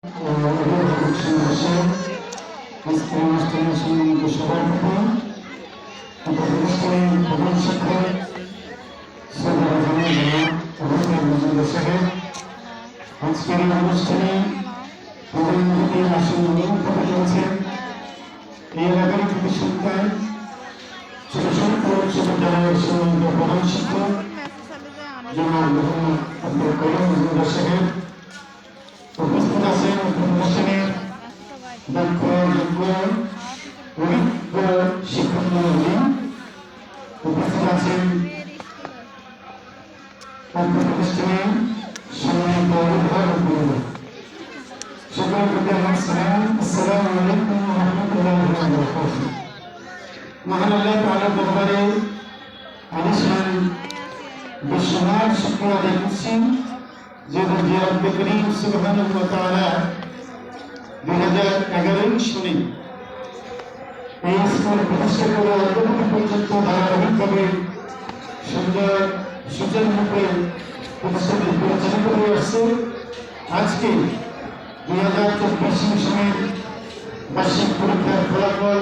আজকে অনুষ্ঠানের সম্মানিত সভাপতি প্রতিষ্ঠানের প্রধান শিক্ষক আজকের এই অনুষ্ঠানে প্রধান অতিথি আসন উপস্থিত রয়েছেন এই এলাকার কৃতি সন্তান ছোট বিদ্যালয়ের সম্মানিত প্রধান শিক্ষক জনাব মোহাম্মদ আব্দুল করিম মজুমদার সাহেব উপস্থিত আছেন প্রতিষ্ঠানের দক্ষ যোগ্য অভিজ্ঞ শিক্ষক মন্ডলী উপস্থিত আছেন প্রতিষ্ঠানের সম্মানিত অভিভাবক মন্ডলী সকলকে আমার সালাম। আসসালামু আলাইকুম ওয়া রাহমাতুল্লাহি ওয়া বারাকাতুহু। মহান আল্লাহ তাআলার দরবারে আলিশান বিশ্বনাথ শুকর আদায় করছি যে রব্বুল করিম সুবহানাহু ওয়া তাআলা 2011 সালে এই স্কুল প্রতিষ্ঠা করে এতটুকু পর্যন্ত ধারাবাহিকভাবে সুন্দর সুচারুরূপে প্রতিষ্ঠানটি পরিচালিত হয়ে আসছে। আজকে 2024 সালের বার্ষিক পরীক্ষার ফলাফল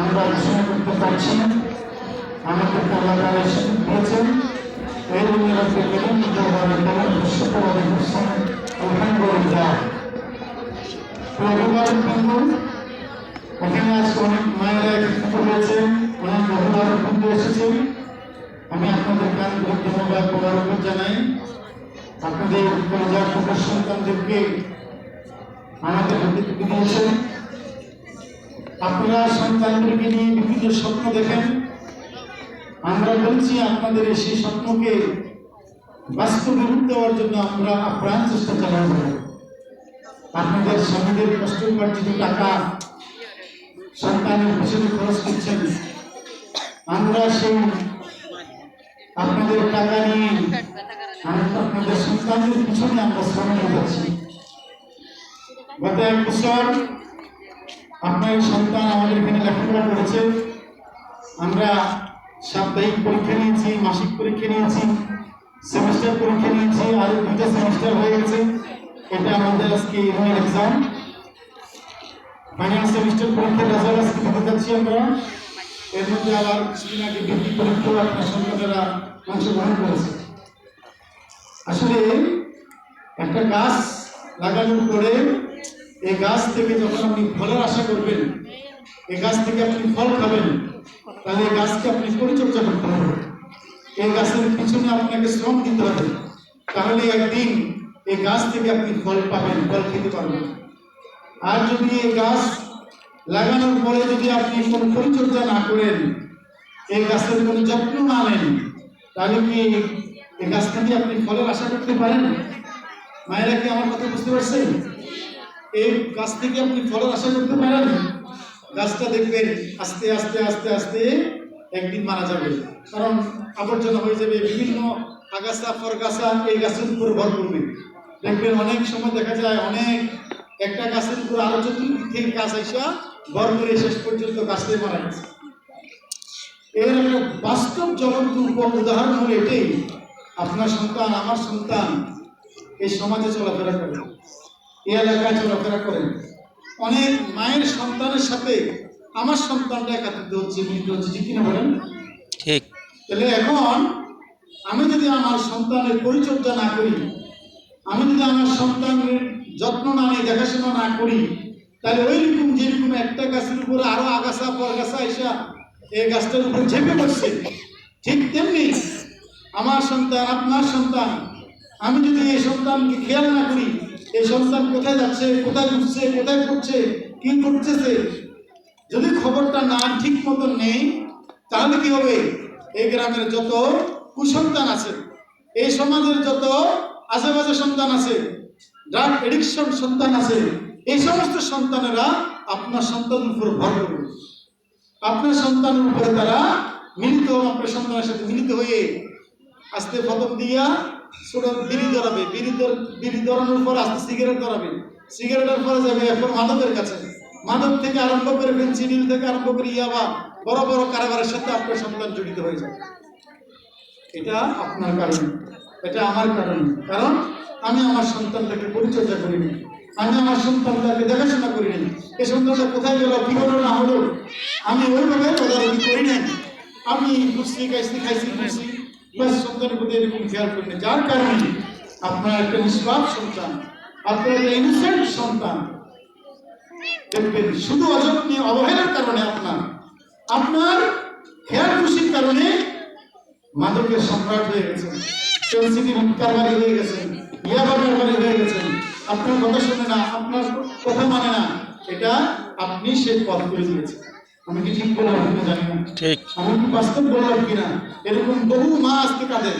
আমরা ঘোষণা করতে পারছি। আমাদেরকে আল্লাহ তাআলা সুযোগ দিয়েছেন। এই জন্য রব্বুল করিম দরবারে কেমন শুকর আদায় করছেন আলহামদুলিল্লাহ। এখানে আজকে অনেক মায়েরা একত্রিত হয়েছেন, অনেক অভিভাবক এসেছেন। আমি আপনাদেরকে আন্তরিক ধন্যবাদ মোবারকবাদ জানাই। আপনাদের পরিবার সন্তানদেরকে আমাদের হাতে তুলে দিয়েছেন। আপনারা সন্তানদেরকে নিয়ে বিভিন্ন স্বপ্ন দেখেন। আমরা বলছি আপনাদের সেই স্বপ্নকে বাস্তবে রূপ দেওয়ার জন্য আমরা আপ্রাণ চেষ্টা চালাবো। আপনাদের স্বামীদের কষ্ট উপার্জিত টাকা সন্তানের পিছনে খরচ করছেন, আমরা সেই আপনাদের টাকা নিয়ে আপনাদের সন্তানদের পিছনে আমরা শ্রম যাচ্ছি। গত 1 বছর আপনার সন্তান আমাদের এখানে লেখাপড়া করেছে। আমরা সাপ্তাহিক পরীক্ষা নিয়েছি, মাসিক পরীক্ষা নিয়েছি, সেমিস্টার পরীক্ষা নিয়েছি, আরো 2টা সেমিস্টার হয়ে গেছে। এটা আমাদের আজকে ইউনিট এক্সাম, ফাইনাল সেমিস্টার পরীক্ষার রেজাল্ট আজকে দিতে যাচ্ছি আমরা। এর মধ্যে আবার কিছুদিন আগে বৃত্তি পরীক্ষা আপনার সন্তানেরা অংশগ্রহণ করেছে। আসলে একটা গাছ লাগানোর পরে এই গাছ থেকে যখন আপনি ফলের আশা করবেন, এই গাছ থেকে আপনি ফল খাবেন, তাহলে এই গাছকে আপনি পরিচর্যা করতে হবে। এই গাছের পিছনে আপনাকে শ্রম দিতে হবে, তাহলে একদিন এই গাছ থেকে আপনি ফল পাবেন, ফল খেতে পারবেন। আর যদি এই গাছ লাগানোর পরে যদি আপনি কোনো পরিচর্যা না করেন, এই গাছের কোনো যত্ন না নেন, তাহলে কি এই গাছ থেকে আপনি ফলের আশা করতে পারেন? মায়েরা কি আমার কথা বুঝতে পারছেন? এই গাছ থেকে আপনি ফলের আশা করতে পারেন? গাছটা দেখবেন আস্তে আস্তে আস্তে আস্তে একদিন মারা যাবে, কারণ আবর্জনা হয়ে যাবে, বিভিন্ন আগাছা ফরগাছা এই গাছের উপর ভর করবে। দেখবেন অনেক সময় দেখা যায় অনেক একটা গাছের উপর আরো চতুর্দিক থেকে গাছ আইসা ভর করে শেষ পর্যন্ত গাছটাই মারা গেছে। এর একটা বাস্তব জ্বলন্ত উদাহরণ হলো এটাই। আপনার সন্তান, আমার সন্তান এই সমাজে চলাফেরা করে, এই এলাকায় চলাফেরা করেন। অনেক মায়ের সন্তানের সাথে আমার সন্তানটা একাত্রিত হচ্ছে, মিলিত হচ্ছে, ঠিক কিনা বলেন? ঠিক। তাহলে এখন আমি যদি আমার সন্তানের পরিচর্যা না করি, আমি যদি আমার সন্তানের যত্ন না নিয়ে দেখাশোনা না করি, তাহলে ওই রকম যেরকম একটা গাছের উপরে আরো আগাছা পরগাছা এসা এই গাছটার উপর ঝেঁপে পড়ছে, ঠিক তেমনি আমার সন্তান, আপনার সন্তান, আমি যদি এই সন্তানকে খেয়াল না করি, এই সন্তান কোথায় যাচ্ছে, কোথায় ঘুরছে, কোথায় করছে, কি করতেছে, যদি খবরটা না ঠিক মতন নেই, তাহলে কি হবে? এই গ্রামের যত কুসন্তান আছে, এই সমাজের যত আশেপাশে সন্তান আছে, ড্রাগ এডিকশন সন্তান আছে, এই সমস্ত সন্তানেরা আপনার সন্তানের উপর ভর করবে। আপনার সন্তানের উপরে তারা মিলিত, আপনার সন্তানের সাথে মিলিত হয়ে আস্তে প্রথম দিয়া ছোট বিড়ি ধরাবে, বিড়ি ধরানোর পর আস্তে সিগারেট ধরাবে, সিগারেটের পরে যাবে এখন মাদকের কাছে, মাদক থেকে আরম্ভ করে ফেন্সিডিল থেকে আরম্ভ করে ইয়াবা বড় বড় কারবারের সাথে আপনার সন্তান জড়িত হয়ে যাবে। এটা আপনার কারণে, এটা আমার কারণে, কারণ আমি আমার সন্তানটাকে পরিচর্যা করিনি। আমি আমার সন্তানটাকে দেখাশোনা করি নাই, এই সন্তানটা কোথায় গেল, কি হলো না হলো, আমি ওইভাবে তদারকি করি নাই। আমি ঘুরছি খাইছি খাইছি ঘুরছি, বাস সন্তানের প্রতি এরকম খেয়াল করি না। যার কারণে আপনার একটা নিষ্পাপ সন্তান, আপনার একটা ইনোসেন্ট সন্তান, দেখবেন শুধু অযত্নে অবহেলার কারণে আপনার খেয়াল খুশির কারণে মাদকের সম্রাট হয়ে গেছেন, সেন্সিটিভ কারবারি হয়ে গেছেন, ইয়াবা কারবারি হয়ে গেছেন। আপনার কথা শুনে না, আপনার কথা মানে না, এটা আপনি সে পথ করে দিয়েছেন। আমি কি ঠিক বললাম কিনা জানি না, ঠিক। আমি কি বাস্তব বললাম কিনা। এরকম বহু মা আজকে কাঁদেন,